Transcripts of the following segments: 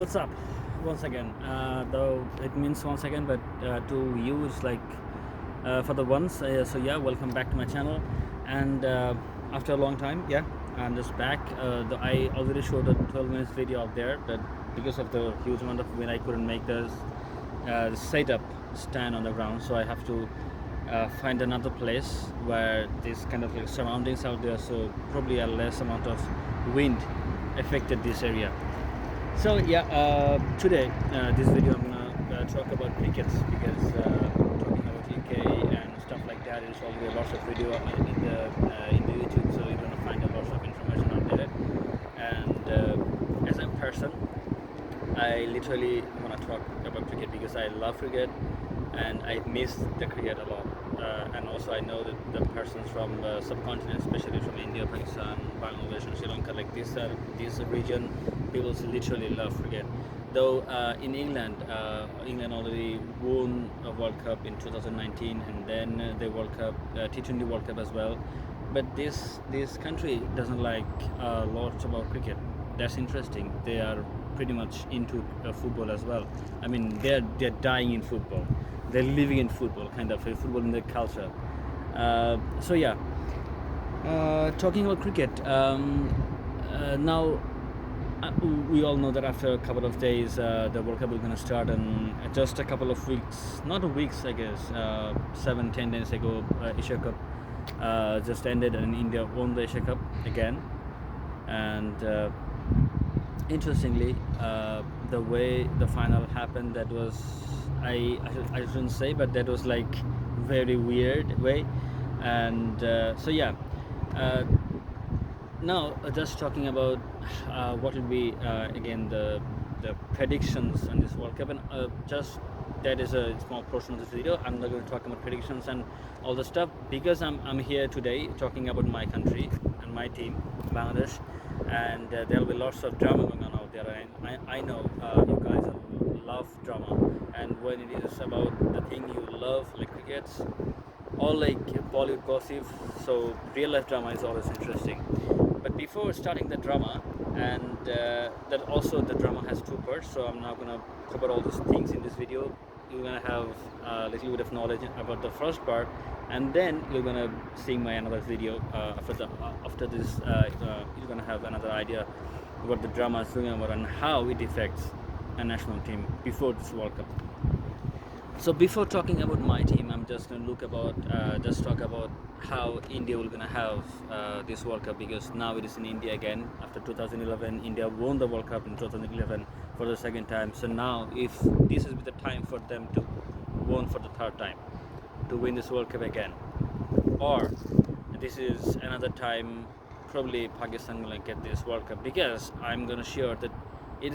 What's up? Once again, though it means once again, but to you it's like for the once. So yeah, welcome back to my channel. And after a long time, yeah, I'm just back. I already showed a 12 minutes video out there, but because of the huge amount of wind, I couldn't make the setup stand on the ground. So I have to find another place where this kind of like surroundings out there. So probably a less amount of wind affected this area. So yeah, today this video I'm gonna talk about crickets because talking about UK and stuff like that is already a lot of video in the YouTube, so you're gonna find a lot of information out there. And as a person, I literally wanna talk about cricket because I love cricket and I miss the cricket a lot. And also I know that the persons from subcontinent, especially from India, Pakistan, Bangladesh and Sri Lanka, like this region, people literally love cricket. Though in England, England already won a World Cup in 2019 and then the World Cup, T20 World Cup as well. But this country doesn't like lots about cricket. That's interesting. They are pretty much into football as well. I mean, they're dying in football. They're living in football, kind of football in their culture. So yeah, talking about cricket. Now we all know that after a couple of days the World Cup is going to start, and just a couple of weeks, not weeks I guess, 7-10 days ago, Asia Cup just ended and India won the Asia Cup again. And interestingly, the way the final happened, that was I shouldn't say, but that was like very weird way. And so yeah, now just talking about what will be again the predictions on this World Cup, and just that is a small portion of this video. I'm not going to talk about predictions and all the stuff because I'm here today talking about my country and my team, Bangladesh, and there'll be lots of drama going on out there. And I know you guys love drama, and when it is about the thing you love, like crickets, or like Bollywood gossip, so real life drama is always interesting. But before starting the drama, and that also the drama has two parts, so I'm not gonna cover all these things in this video. You're gonna have a little bit of knowledge about the first part, and then you're gonna see my another video after this. You're gonna have another idea what the drama is doing about and how it affects a national team before this World Cup. So before talking about my team, I'm just going to just talk about how India will gonna have this World Cup, because now it is in India again. After 2011, India won the World Cup in 2011 for the second time. So now, if this is the time for them to win for the third time, to win this World Cup again, or this is another time, probably Pakistan will get this World Cup, because I'm gonna sure that it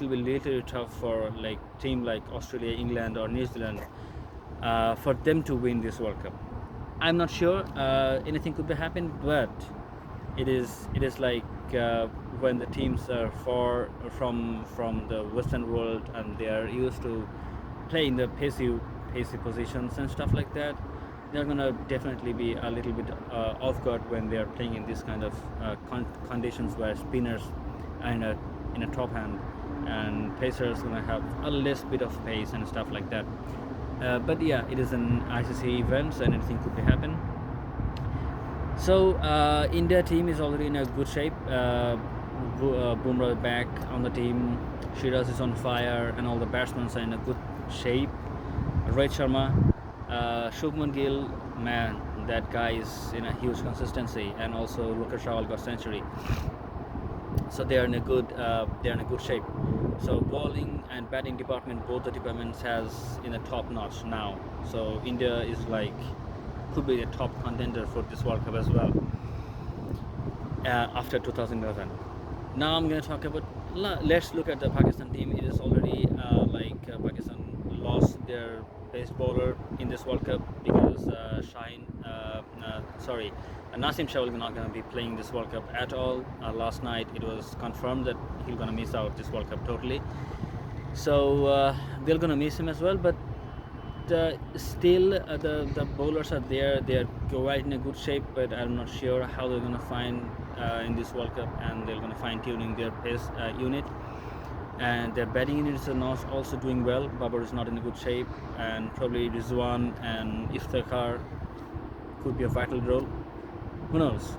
will be little tough for like team like Australia, England or New Zealand for them to win this World Cup. I'm not sure, anything could be happen, but it is like when the teams are far from the Western world and they are used to play in the pacey positions and stuff like that, they're gonna definitely be a little bit off guard when they are playing in this kind of conditions where spinners are in a top hand and pacers gonna have a less bit of pace and stuff like that. But yeah, it is an ICC event, so anything could be happen. So India team is already in a good shape. Bumrah back on the team, Shiraz is on fire, and all the batsmen are in a good shape. Rohit Sharma, Shubman Gill, man, that guy is in a huge consistency, and also Lucas Rawal got century. So they are in a good shape. So bowling and batting department, both the departments has in a top notch now. So India is like could be a top contender for this World Cup as well after 2011. Now I'm going to talk about, let's look at the Pakistan team. It is already Pakistan lost their best bowler in this World Cup because Nasim Shah is not going to be playing this World Cup at all. Last night it was confirmed that he's going to miss out this World Cup totally. So they're going to miss him as well, but still the bowlers are there. They are quite in a good shape, but I'm not sure how they're going to find in this World Cup, and they're going to fine tuning their pace unit. and their batting units are not also doing well. Babar is not in a good shape, and probably Rizwan and Iftikhar could be a vital role. Who knows?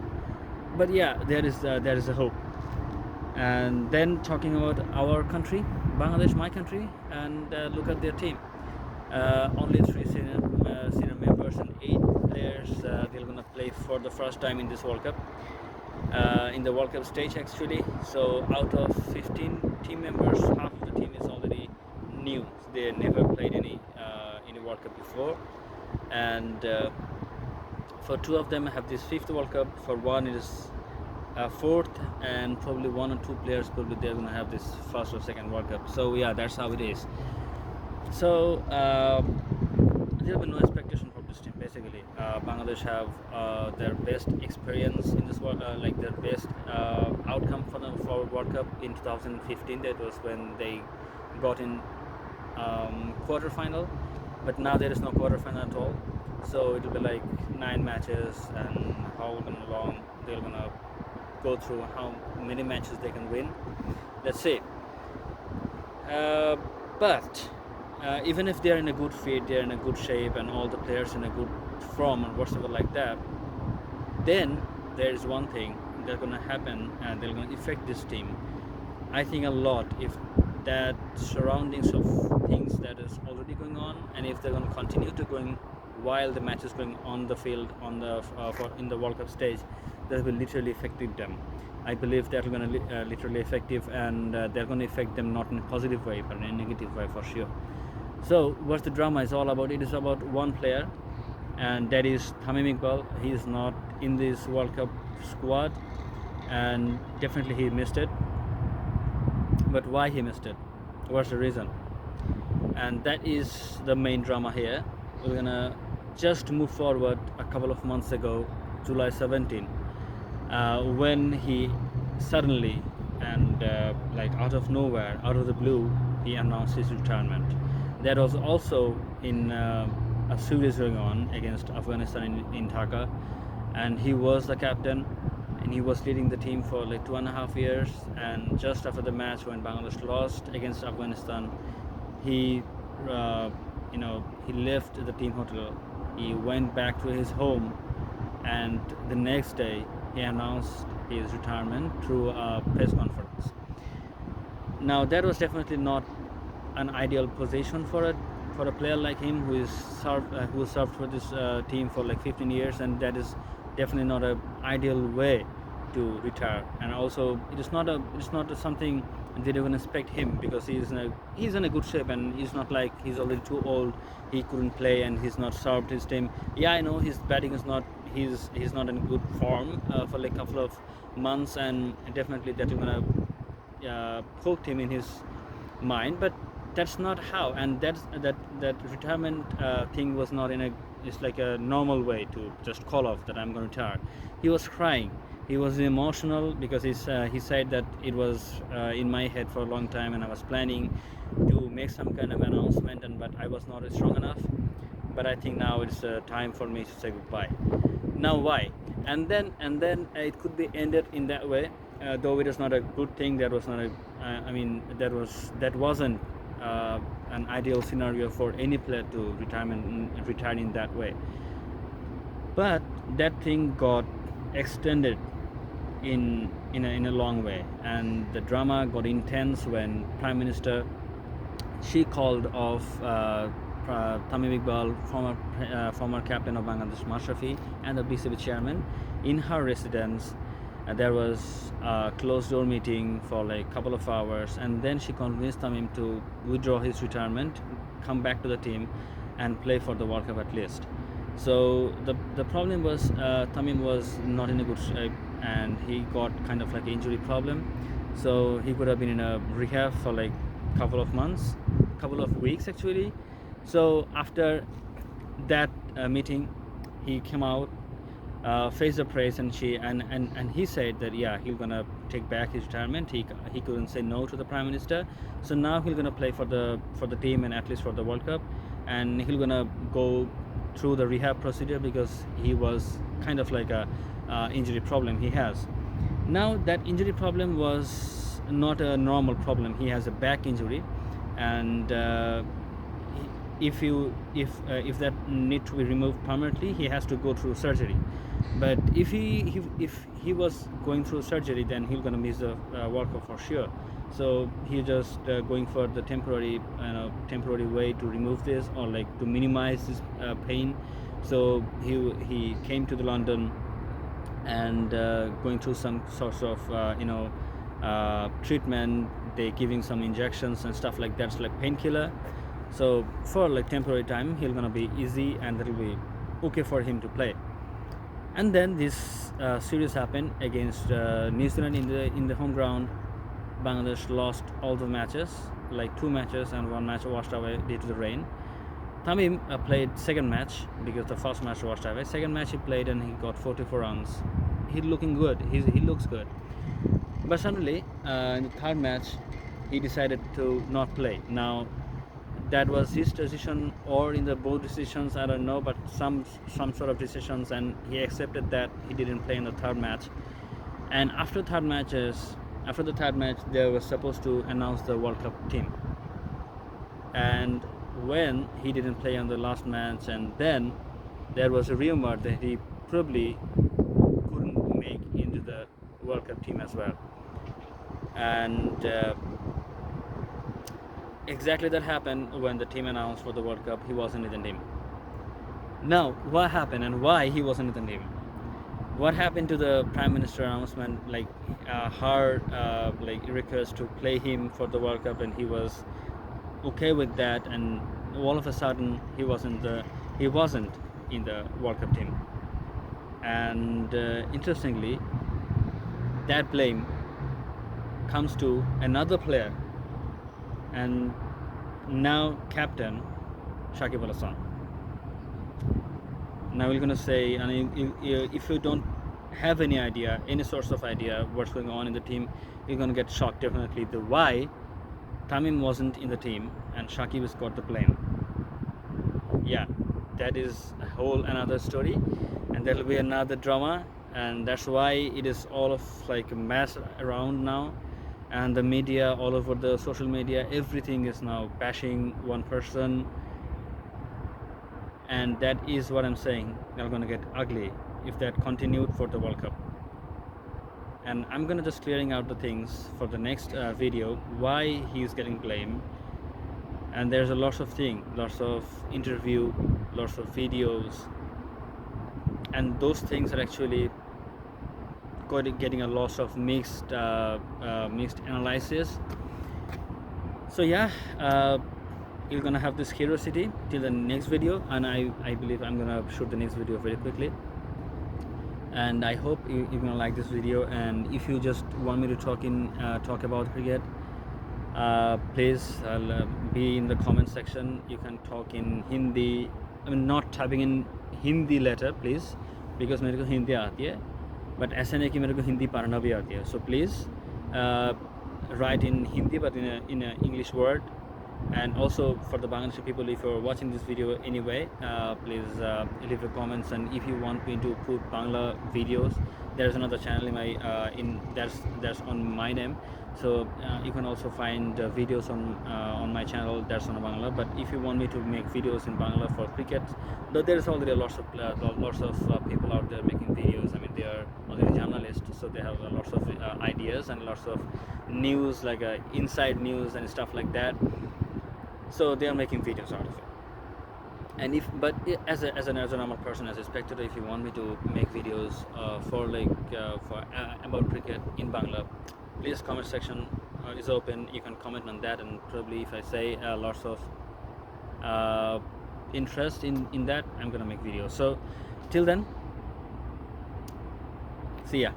But yeah, there is a hope. And then talking about our country, Bangladesh, my country, and look at their team. Only three senior members and 8 players. They're gonna play for the first time in this World Cup. In the World Cup stage actually. So out of 15 team members, half of the team is already new. They never played any World Cup before, and for 2 of them have this 5th World Cup. For one it is 4th, and probably 1 or 2 players probably they're gonna have this 1st or 2nd World Cup. So yeah, that's how it is. So there will be no expectation from this team. Basically, Bangladesh have their best experience in this world, like their best outcome for World Cup in 2015. That was when they got in quarterfinal, but now there is no quarterfinal at all. So it will be like 9 matches, and how long they're gonna go through, how many matches they can win. Let's see. But even if they're in a good fit, they're in a good shape, and all the players in a good form and whatever like that, then there is one thing that's going to happen, and they're going to affect this team, I think, a lot, if that surroundings of things that is already going on, and if they're going to continue to going while the match is going on the field on the in the World Cup stage, that will literally affect them. I believe they're going to literally effective, and they're going to affect them not in a positive way but in a negative way for sure. So what the drama is all about, it is about one player, and that is Tamim Iqbal. He is not in this World Cup squad, and definitely he missed it. But why he missed it? What's the reason? And that is the main drama here. We're gonna just move forward a couple of months ago, July 17, when he suddenly and like out of nowhere, out of the blue, he announced his retirement. That was also in a series going on against Afghanistan in Dhaka, and he was the captain, and he was leading the team for like 2.5 years. And just after the match when Bangladesh lost against Afghanistan, he he left the team hotel, he went back to his home, and the next day he announced his retirement through a press conference. Now that was definitely not an ideal position for a player like him, who served for this team for like 15 years, and that is definitely not an ideal way to retire. And also it is not something they don't expect him, because he's in a good shape, and he's not like he's already too old, he couldn't play and he's not served his team. Yeah, I know his batting is not, he's not in good form for like a couple of months, and definitely that is gonna poke him in his mind, but that's not how. And that retirement thing was not it's like a normal way to just call off that I'm going to retire. He was crying, he was emotional, because he said that it was in my head for a long time, and I was planning to make some kind of announcement, but I was not strong enough. But I think now it's time for me to say goodbye. Now why? And then it could be ended in that way, though it is not a good thing. That was not that wasn't an ideal scenario for any player to retire in that way. But that thing got extended in a long way, and the drama got intense when Prime Minister, she called off Tamim Iqbal, former captain of Bangladesh, Mashrafi, and the BCB chairman in her residence. There was a closed door meeting for like a couple of hours, and then she convinced Tamim to withdraw his retirement, come back to the team, and play for the World Cup at least. So the problem was Tamim was not in a good shape, and he got kind of like an injury problem. So he could have been in a rehab for like a couple of weeks actually. So after that meeting, he came out, faced the press, and he said that yeah, he's gonna take back his retirement. He couldn't say no to the Prime Minister. So now he's gonna play for the team, and at least for the World Cup, and he's gonna go through the rehab procedure, because he was kind of like a injury problem he has. Now that injury problem was not a normal problem. He has a back injury, and if that need to be removed permanently, he has to go through surgery. But if he was going through surgery, then he's gonna miss the World Cup for sure. So he just going for the temporary way to remove this, or like to minimize this pain. So he came to the London and going through some sorts of treatment. They giving some injections and stuff like that. It's like painkiller. So for like temporary time, he's gonna be easy, and that'll be okay for him to play. And then this series happened against New Zealand in the home ground. Bangladesh lost all the matches, like 2 matches, and 1 match washed away due to the rain. Tamim played second match because the first match washed away. Second match he played and he got 44 runs. He's looking good. He looks good. But suddenly in the third match he decided to not play. Now that was his decision, or in the both decisions, I don't know, but some sort of decisions, and he accepted that he didn't play in the third match. And after the third match, they were supposed to announce the World Cup team. And when he didn't play on the last match, and then there was a rumor that he probably couldn't make into the World Cup team as well. And exactly that happened when the team announced for the World Cup. He wasn't in the team. Now, what happened and why he wasn't in the team? What happened to the Prime Minister announcement, like her like request to play him for the World Cup, and he was okay with that, and all of a sudden he wasn't in the World Cup team. And interestingly, that blame comes to another player, and now captain Shakib Al Hasan. Now we're gonna say, and if you don't have any source of idea what's going on in the team, you're gonna get shocked definitely the why Tamim wasn't in the team and Shakib has got the blame. Yeah, that is a whole another story, and there will be another drama, and that's why it is all of like a mess around now. And the media, all over the social media, everything is now bashing one person. And that is what I'm saying, they're going to get ugly if that continued for the World Cup. And I'm going to just clearing out the things for the next video, why he's getting blamed. And there's a lots of things, lots of interview, lots of videos, and those things are actually getting a lot of mixed analysis. So yeah, you're gonna have this curiosity till the next video, and I believe I'm gonna shoot the next video very quickly. And I hope you're gonna like this video. And if you just want me to talk about cricket, please be in the comment section. You can talk in Hindi. I mean, not typing in Hindi letter, please, because मेरे को हिंदी आती है, but ऐसा नहीं कि मेरे को हिंदी पढ़ना भी आती है. So please write in Hindi, but in a English word. And also for the Bangladeshi people, if you're watching this video anyway, please leave your comments. And if you want me to put Bangla videos, there's another channel in my that's on my name. So you can also find videos on my channel that's on Bangla. But if you want me to make videos in Bangla for cricket, though there is already lots of people out there making videos. I mean, they are already journalists, so they have lots of ideas and lots of news, like inside news and stuff like that. So they are making videos out of it. And as a normal person, as a spectator, if you want me to make videos about cricket in Bangla, please comment section is open. You can comment on that, and probably if I say lots of interest in that, I'm gonna make videos. So till then, see ya.